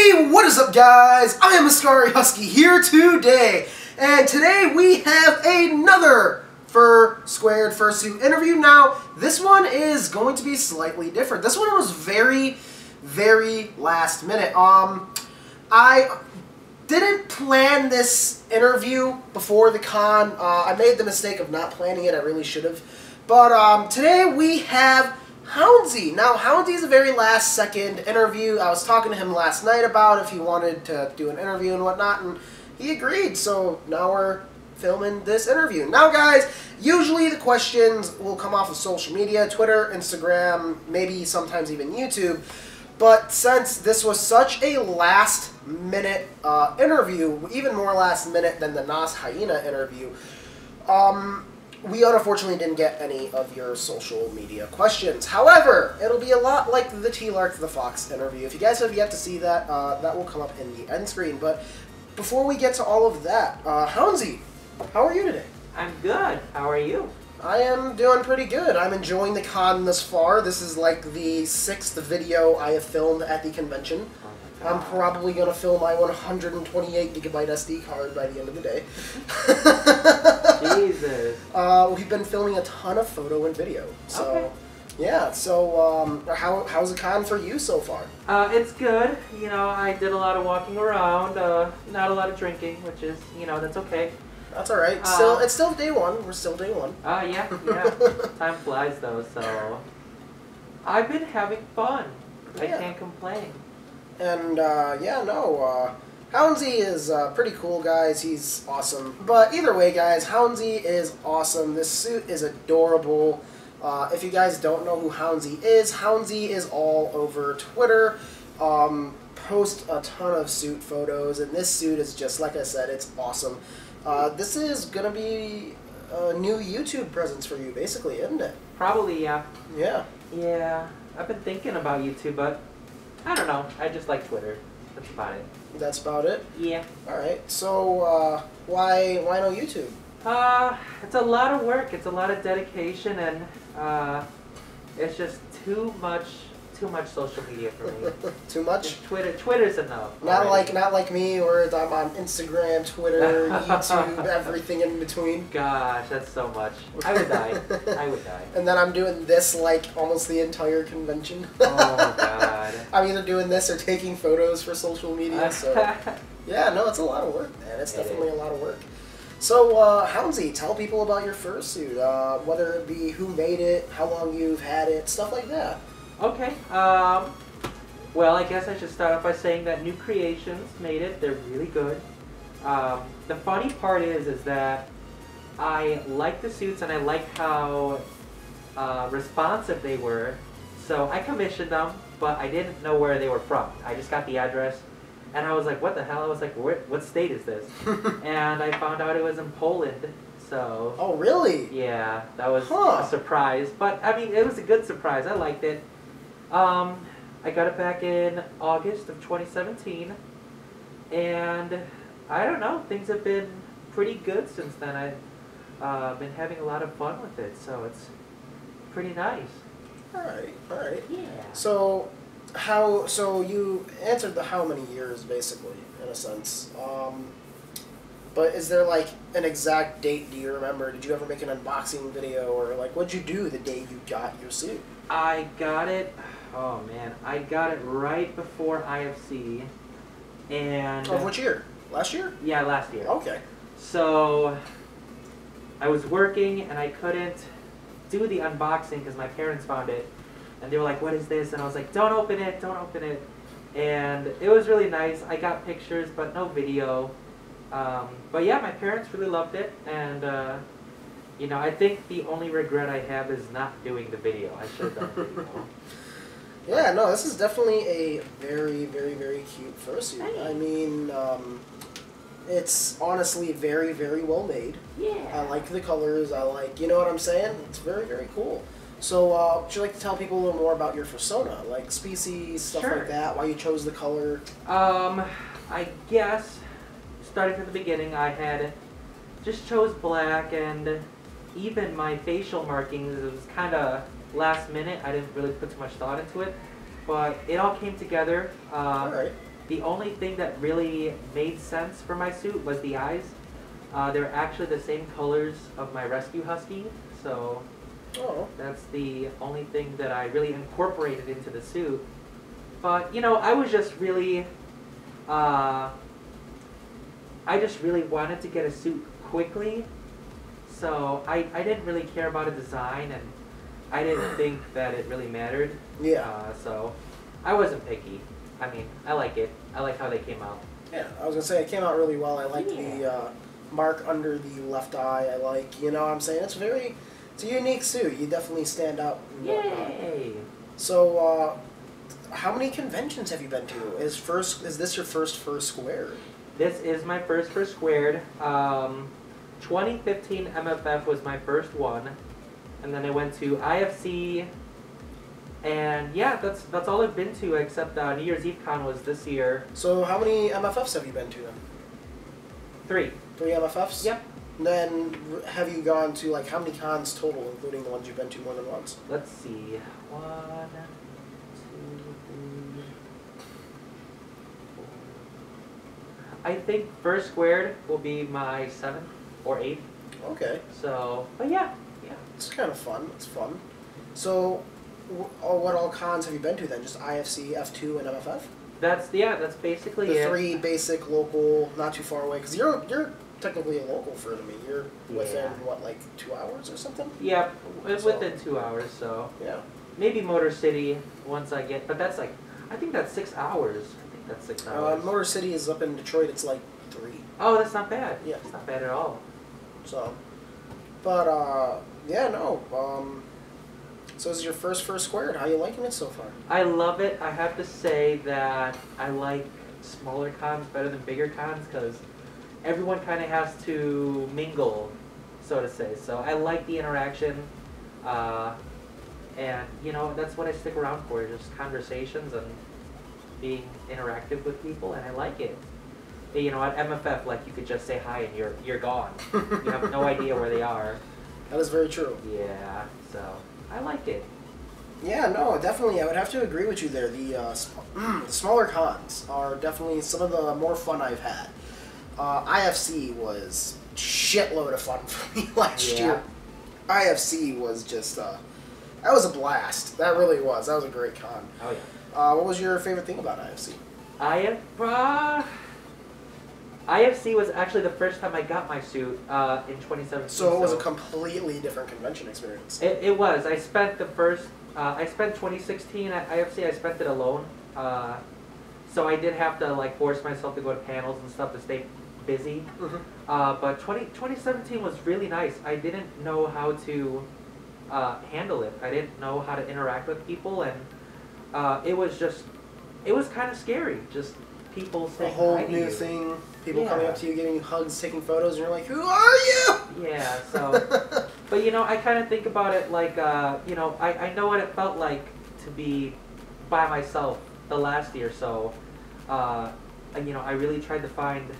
Hey, what is up, guys? I am Ascari Husky here today, and today we have another Fursuit interview. Now, this one is going to be slightly different. This one was very last minute. I didn't plan this interview before the con. I made the mistake of not planning it. I really should have. But today we have Houndsy. Now, Houndsy is a very last second interview. I was talking to him last night about if he wanted to do an interview and whatnot, and he agreed. So now we're filming this interview. Now, guys, usually the questions will come off of social media, Twitter, Instagram, maybe sometimes even YouTube. But since this was such a last minute interview, even more last minute than the Nas Hyena interview, we unfortunately didn't get any of your social media questions. However, it'll be a lot like the T-Lark the Fox interview. If you guys have yet to see that, that will come up in the end screen. But before we get to all of that, Houndsy, how are you today? I'm good. How are you? I am doing pretty good. I'm enjoying the con thus far. This is like the 6th video I have filmed at the convention. I'm probably going to fill my 128 gigabyte SD card by the end of the day. Jesus. We've been filming a ton of photo and video. So, okay. Yeah. So, how's the con for you so far? It's good. You know, I did a lot of walking around, not a lot of drinking, which is, you know, that's okay. That's all right. It's still day one. We're still day one. Yeah. Time flies, though, so I've been having fun. Yeah. I can't complain. And, Houndsy is pretty cool, guys. He's awesome. But either way, guys, Houndsy is awesome. This suit is adorable. If you guys don't know who Houndsy is all over Twitter. Post a ton of suit photos, and this suit is just, like I said, it's awesome. This is going to be a new YouTube presence for you, basically, isn't it? Probably, yeah. Yeah. Yeah. I've been thinking about YouTube, but I don't know. I just like Twitter. That's about it. That's about it? Yeah. Alright. So, why no YouTube? It's a lot of work. It's a lot of dedication, and it's just too much social media for me. Too much? Twitter's enough. Not like me, where I'm on Instagram, Twitter, YouTube, everything in between. Gosh, that's so much. I would die. I would die. And then I'm doing this like almost the entire convention. Oh God. I'm either doing this or taking photos for social media. So yeah, no, it's a lot of work, man. It's definitely a lot of work. So, Houndsy, tell people about your fursuit, whether it be who made it, how long you've had it, stuff like that. Okay, well, I guess I should start off by saying that New Creations made it. They're really good. The funny part is that I like the suits and I like how responsive they were. So I commissioned them, but I didn't know where they were from. I just got the address, and I was like, what the hell? I was like, what state is this? And I found out it was in Poland. So. Oh, really? Yeah, that was a surprise. But, I mean, it was a good surprise. I liked it. I got it back in August of 2017, and I don't know, things have been pretty good since then. I've been having a lot of fun with it, so it's pretty nice. Alright. Yeah. So, you answered the how many years, basically, in a sense. But is there, like, an exact date, do you remember? Did you ever make an unboxing video, or, like, what'd you do the day you got your suit? I got it, oh man, I got it right before IFC, and... Of which year? Last year? Yeah, last year. Okay. So, I was working, and I couldn't do the unboxing because my parents found it, and they were like, what is this? And I was like, don't open it, don't open it. And it was really nice. I got pictures, but no video. But yeah, my parents really loved it, and you know, I think the only regret I have is not doing the video. I should have done the video. Yeah, no, this is definitely a very cute fursuit. Hey. I mean, it's honestly very well made. Yeah. I like the colors. I like, you know what I'm saying? It's very cool. So, would you like to tell people a little more about your persona, like species, stuff like that? Why you chose the color? I guess, starting from the beginning, I had just chose black, and even my facial markings, it was kind of last minute. I didn't really put too much thought into it, but it all came together. All right. The only thing that really made sense for my suit was the eyes. They're actually the same colors of my rescue Husky, so that's the only thing that I really incorporated into the suit. But, you know, I was just really, I just really wanted to get a suit quickly, so I didn't really care about a design, and I didn't think that it really mattered. Yeah. So I wasn't picky. I mean, I like it. I like how they came out. Yeah, I was going to say, it came out really well. I like the mark under the left eye. I like, you know what I'm saying? It's a unique suit. You definitely stand out. Yay! So, how many conventions have you been to? Is this your first Squared? This is my first for Squared. 2015 MFF was my first one, and then I went to IFC, and yeah, that's all I've been to except New Year's Eve Con was this year. So how many MFFs have you been to then? 3. 3 MFFs? Yep. Then have you gone to, like, how many cons total, including the ones you've been to more than once? Let's see. 1, 2, 3, 4. I think first Squared will be my 7th or 8th. Okay. So, but yeah. It's kind of fun. It's fun. So, what all cons have you been to then? Just IFC, F2, and MFF? That's basically the it. 3 basic local, not too far away. Because you're technically a local for me. You're within, what, like 2 hours or something? Yeah, within 2 hours, so. Yeah. Maybe Motor City once I get, but that's like, I think that's 6 hours. I think that's 6 hours. Motor City is up in Detroit. It's like 3. Oh, that's not bad. Yeah. It's not bad at all. So, but, yeah, no. So this is your first Squared. How are you liking it so far? I love it. I have to say that I like smaller cons better than bigger cons because everyone kind of has to mingle, so to say. So I like the interaction, and you know that's what I stick around for, just conversations and being interactive with people, and I like it. You know, at MFF, like you could just say hi and you're gone. You have no idea where they are. That is very true. Yeah, so I like it. Yeah, no, definitely. I would have to agree with you there. The smaller cons are definitely some of the more fun I've had. IFC was shitload of fun for me last year. IFC was just, that was a blast. That really was. That was a great con. Oh, yeah. What was your favorite thing about IFC? IFC was actually the first time I got my suit in 2017. So it was a completely different convention experience. It was. I spent 2016 at IFC, I spent it alone. So I did have to like force myself to go to panels and stuff to stay busy. Mm-hmm. But 2017 was really nice. I didn't know how to handle it. I didn't know how to interact with people, and it was kind of scary. Just people saying a whole hi to new you. thing. People coming up to you, giving you hugs, taking photos, and you're like, "Who are you?" Yeah. So, but you know, I kind of think about it like, you know, I know what it felt like to be by myself the last year. So, you know, I really tried to find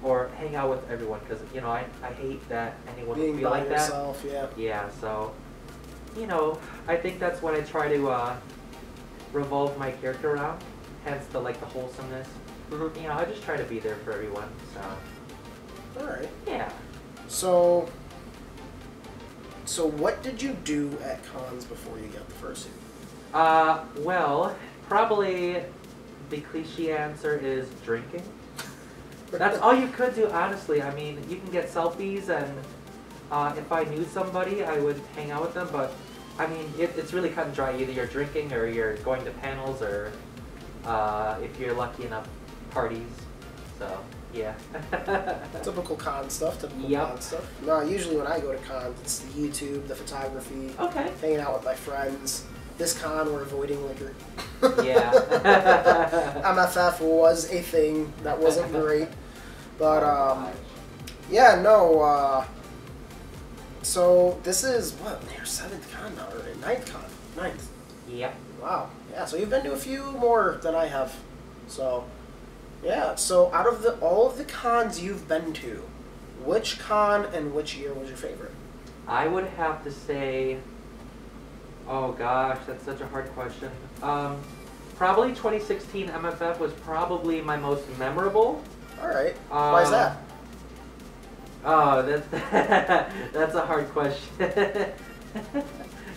or hang out with everyone because you know I hate that anyone would feel like yourself, that. Yeah. So, you know, I think that's what I try to revolve my character around. Hence the like the wholesomeness. Mm-hmm. You know, I just try to be there for everyone. So. All right. Yeah. So what did you do at cons before you got the fursuit? Well, probably the cliche answer is drinking. That's all you could do, honestly. I mean, you can get selfies, and if I knew somebody, I would hang out with them. But I mean, it's really cut and dry. Either you're drinking, or you're going to panels, or if you're lucky enough, parties. So yeah. Typical con stuff. Yep. Con stuff. No, usually when I go to cons, it's the YouTube, the photography, Okay. hanging out with my friends. This con, we're avoiding liquor. Yeah. MFF was a thing that wasn't great, but yeah, no. So this is what your 7th con now, or 9th con? 9th. Yep. Wow. Yeah. So you've been to a few more than I have. So yeah. So out of all of the cons you've been to, which con and which year was your favorite? I would have to say, oh gosh, that's such a hard question. Probably 2016 MFF was probably my most memorable. All right. Why is that? Oh, that's a hard question.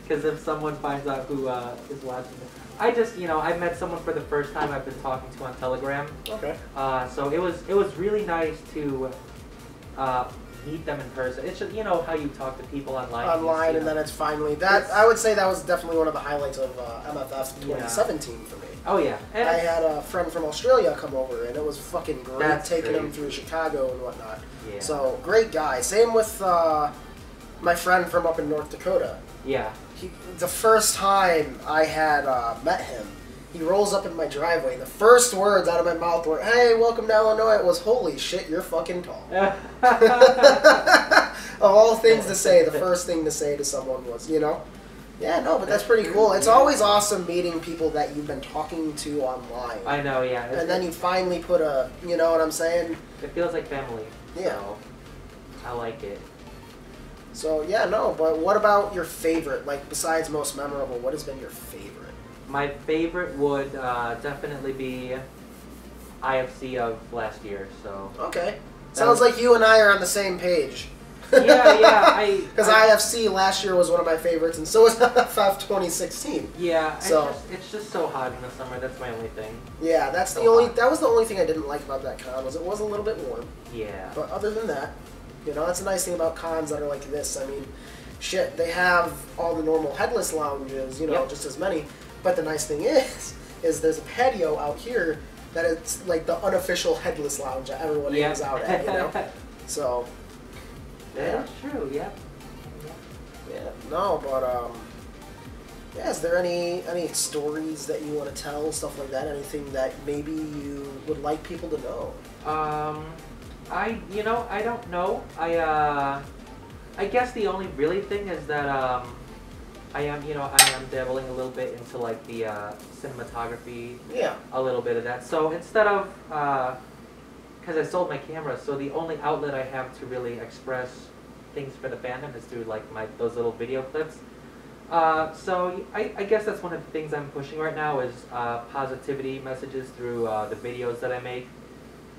Because if someone finds out who is watching this, I just, I met someone for the first time I've been talking to on Telegram. Okay. So it was really nice to meet them in person. It's just, how you talk to people online. Online, and then it's finally that. I would say that was definitely one of the highlights of MFF 2017 for me. Oh yeah. And I had a friend from Australia come over, and it was fucking great taking him through Chicago and whatnot. Yeah. So great guy. Same with my friend from up in North Dakota. Yeah. The first time I had met him, he rolls up in my driveway. The first words out of my mouth were, "Hey, welcome to Illinois." It was, "Holy shit, you're fucking tall." Of all things to say, the first thing to say to someone was, Yeah, no, but that's pretty cool. It's always awesome meeting people that you've been talking to online. I know, yeah. And then you finally put a, you know what I'm saying? It feels like family. Yeah. So I like it. So, yeah, no, but what about your favorite? Like, besides most memorable, what has been your favorite? My favorite would definitely be IFC of last year, so... Okay. Sounds like you and I are on the same page. Yeah, Because IFC last year was one of my favorites, and so was FF 2016. Yeah, so it's just so hot in the summer. That's my only thing. Yeah, that's the only. That was the only thing I didn't like about that con, was it was a little bit warm. Yeah. But other than that, that's a nice thing about cons that are like this. I mean, shit, they have all the normal headless lounges, just as many. But the nice thing is there's a patio out here that is like the unofficial headless lounge that everyone hangs out at. So. Yeah, that's true. Yeah. Yeah. No, but is there any stories that you want to tell, stuff like that? Anything that maybe you would like people to know? I don't know. I guess the only really thing is that I am dabbling a little bit into like the cinematography. Yeah. A little bit of that. So instead of because I sold my camera, so the only outlet I have to really express things for the fandom is through like those little video clips. So I guess that's one of the things I'm pushing right now is positivity messages through the videos that I make,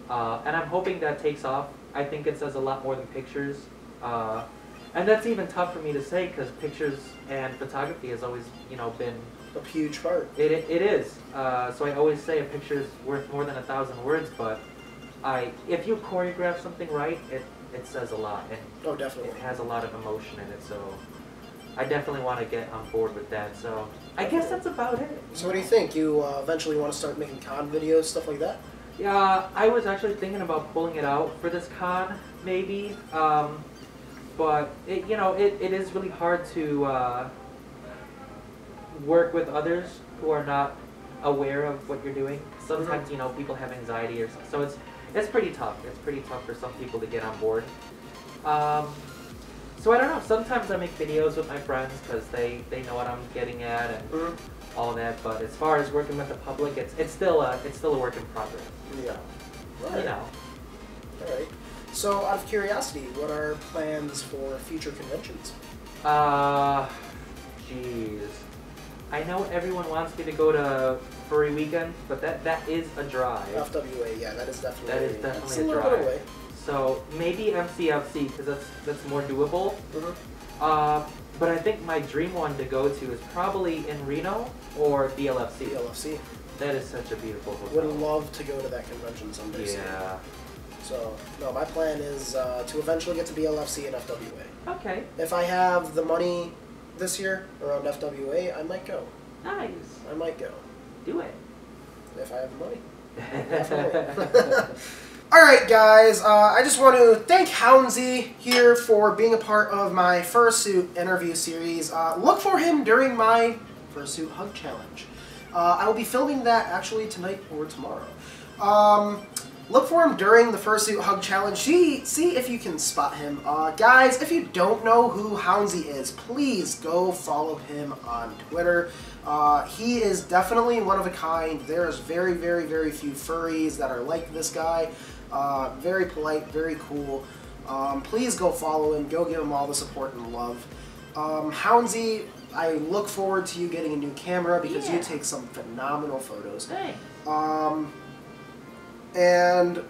and I'm hoping that takes off. I think it says a lot more than pictures, and that's even tough for me to say because pictures and photography has always been a huge part. It is. So I always say a picture is worth more than 1,000 words, but if you choreograph something right, it says a lot, and oh, definitely, it has a lot of emotion in it. So I definitely want to get on board with that. So I guess that's about it. So what do you think? You eventually want to start making con videos, stuff like that? Yeah, I was actually thinking about pulling it out for this con, maybe. But it is really hard to work with others who are not aware of what you're doing. Sometimes people have anxiety or something, so it's pretty tough. It's pretty tough for some people to get on board. So I don't know. Sometimes I make videos with my friends because they know what I'm getting at and all that. But as far as working with the public, it's still a work in progress. Yeah. Right. All right. So out of curiosity, what are plans for future conventions? Jeez. I know everyone wants me to go to Furry Weekend, but that is a drive. FWA, yeah, that is definitely a drive. That's a little bit away. So maybe MCFC because that's more doable. But I think my dream one to go to is probably in Reno or BLFC. BLFC. That is such a beautiful hotel. Would love to go to that convention someday. Yeah. So no, my plan is to eventually get to BLFC and FWA. Okay. If I have the money this year around FWA, I might go. Nice. I might go. Do it. If I have the money. Definitely. Alright guys, I just want to thank Houndsy here for being a part of my Fursuit interview series. Look for him during my Fursuit Hug Challenge. I will be filming that actually tonight or tomorrow. Look for him during the Fursuit Hug Challenge. See if you can spot him. Guys, if you don't know who Houndsy is, please go follow him on Twitter. He is definitely one of a kind. There's very, very, very few furries that are like this guy. Very polite, very cool. Please go follow him. Go give him all the support and love. Houndsy, I look forward to you getting a new camera because Yeah. you take some phenomenal photos. Thanks. And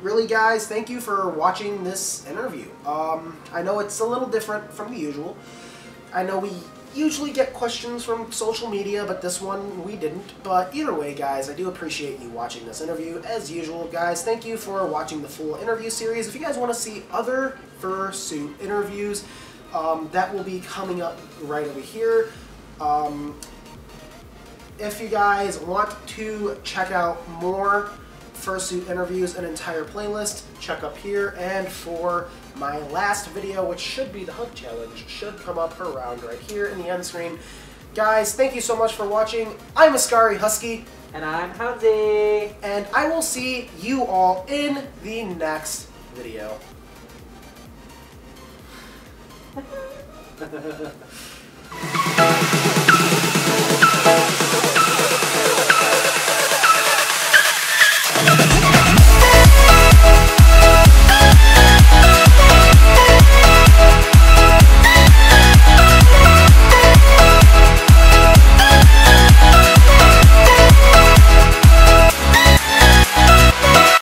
really, guys, thank you for watching this interview. I know it's a little different from the usual. I know we usually get questions from social media, but this one we didn't. But either way, guys, I do appreciate you watching this interview. As usual, guys, thank you for watching the full interview series. If you guys want to see other Fursuit interviews, that will be coming up right over here. If you guys want to check out more Fursuit interviews, an entire playlist, check up here. And for my last video, which should be the Hug Challenge, should come up around right here in the end screen. Guys, thank you so much for watching. I'm Ascari Husky. And I'm Houndsy. And I will see you all in the next video.